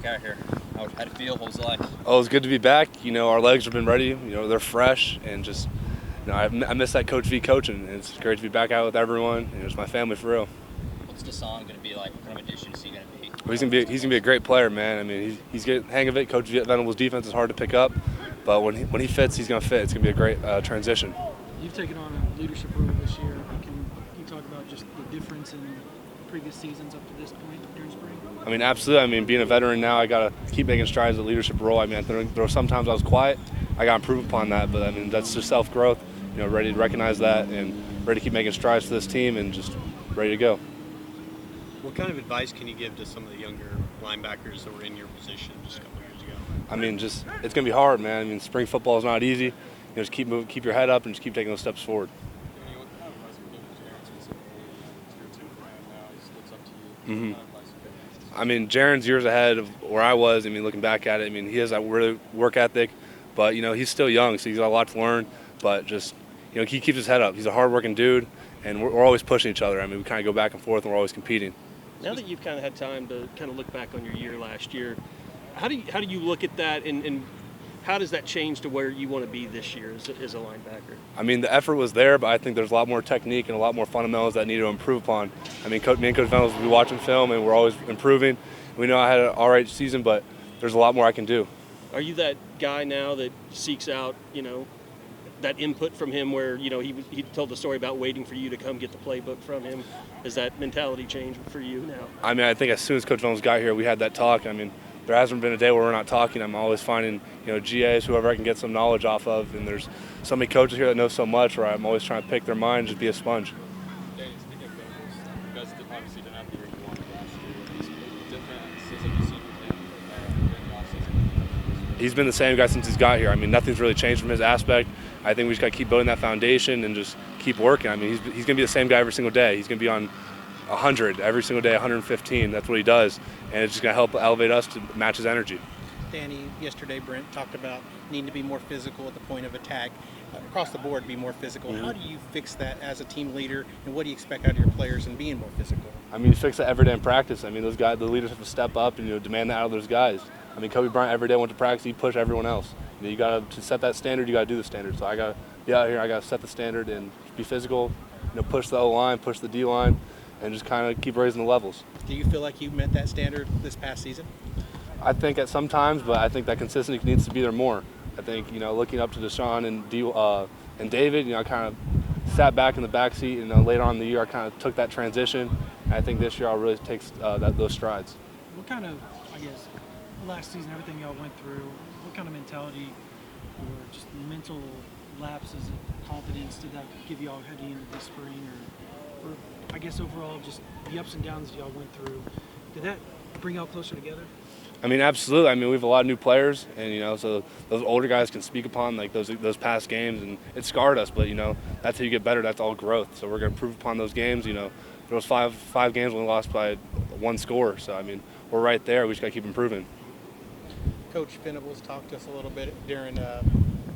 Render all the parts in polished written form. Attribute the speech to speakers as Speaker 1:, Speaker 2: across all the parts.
Speaker 1: back out here? How'd it feel? What was it like?
Speaker 2: Oh, it's good to be back. Our legs have been ready. They're fresh, and just, I miss that Coach V coaching. And it's great to be back out with everyone. It's my family for real.
Speaker 1: What's Deshaun going to be like? What kind of addition is he going to be?
Speaker 2: Well, he's gonna be a great player, man. I mean, he's getting the hang of it. Coach Venable's defense is hard to pick up, but when he fits, he's gonna fit. It's gonna be a great transition.
Speaker 3: You've taken on a leadership role this year. Can you talk about just the difference in previous seasons up to this point during spring?
Speaker 2: I mean, absolutely. I mean, being a veteran now, I gotta keep making strides in the leadership role. I mean, there were sometimes I was quiet. I gotta improve upon that, but I mean, that's just self-growth. Ready to recognize that and ready to keep making strides for this team and just ready to go.
Speaker 4: What kind of advice can you give to some of the younger linebackers that were in your position just a couple of years ago?
Speaker 2: I mean, it's going to be hard, man. I mean, spring football is not easy. Just keep moving, keep your head up, and just keep taking those steps forward. I mean, Jaren's years ahead of where I was. I mean, looking back at it, I mean, he has that really work ethic, but he's still young, so he's got a lot to learn. But just he keeps his head up. He's a hard-working dude, and we're always pushing each other. I mean, we kind of go back and forth, and we're always competing.
Speaker 5: Now that you've kind of had time to kind of look back on your year last year, how do you look at that, and how does that change to where you want to be this year as a linebacker?
Speaker 2: I mean, the effort was there, but I think there's a lot more technique and a lot more fundamentals that need to improve upon. I mean, me and Coach Venables will be watching film, and we're always improving. We know I had an all right season, but there's a lot more I can do.
Speaker 5: Are you that guy now that seeks out, that input from him where, he told the story about waiting for you to come get the playbook from him? Has that mentality changed for you now?
Speaker 2: I mean, I think as soon as Coach Venables got here, we had that talk. I mean, there hasn't been a day where we're not talking. I'm always finding, GAs, whoever I can get some knowledge off of, and there's so many coaches here that know so much where I'm always trying to pick their mind, just be a sponge.
Speaker 6: Danny, speaking of Venables, you guys obviously didn't have the year you wanted last year. What differences have you seen with him during the offseason?
Speaker 2: He's been the same guy since he's got here. I mean, nothing's really changed from his aspect. I think we just got to keep building that foundation and just keep working. I mean, he's going to be the same guy every single day. He's going to be on 100 every single day, 115. That's what he does, and it's just going to help elevate us to match his energy.
Speaker 7: Danny, yesterday Brent talked about needing to be more physical at the point of attack. Across the board, be more physical.
Speaker 2: Mm-hmm.
Speaker 7: How do you fix that as a team leader, and what do you expect out of your players in being more physical?
Speaker 2: I mean, you fix that every day in practice. I mean, those guys, the leaders have to step up and demand that out of those guys. I mean, Kobe Bryant every day went to practice. He pushed everyone else. You got to set that standard. You got to do the standard. So I got to be out here. I got to set the standard and be physical. Push the O line, push the D line, and just kind of keep raising the levels.
Speaker 7: Do you feel like you met that standard this past season?
Speaker 2: I think at some times, but I think that consistency needs to be there more. I think looking up to Deshaun and David, I kind of sat back in the backseat, and later on in the year I kind of took that transition. And I think this year I'll really take those strides.
Speaker 3: What kind of, last season, everything y'all went through, what kind of mentality or just mental lapses of confidence did that give y'all heading into this spring, or I guess overall just the ups and downs that y'all went through? Did that bring y'all closer together?
Speaker 2: I mean, absolutely. I mean, we have a lot of new players, and so those older guys can speak upon those past games, and it scarred us. But that's how you get better. That's all growth. So we're going to improve upon those games. There was five games when we lost by one score. So I mean, we're right there. We just got to keep improving.
Speaker 7: Coach Venables talked to us a little bit during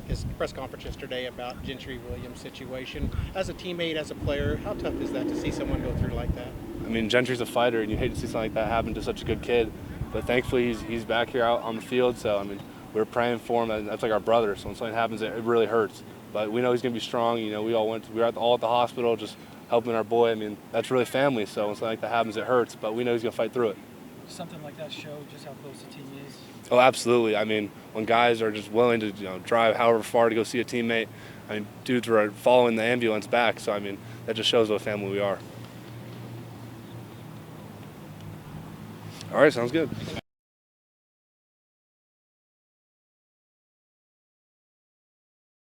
Speaker 7: his press conference yesterday about Gentry Williams' situation. As a teammate, as a player, how tough is that to see someone go through like that?
Speaker 2: I mean, Gentry's a fighter, and you hate to see something like that happen to such a good kid. But thankfully, he's back here out on the field. So I mean, we're praying for him. And that's like our brother. So when something happens, it really hurts. But we know he's going to be strong. We were all at the hospital, just helping our boy. I mean, that's really family. So when something like that happens, it hurts. But we know he's going to fight through it.
Speaker 3: Something like that show just how close the team is?
Speaker 2: Oh, absolutely. I mean, when guys are just willing to drive however far to go see a teammate, I mean, dudes are following the ambulance back. So, I mean, that just shows what family we are. All right, sounds good.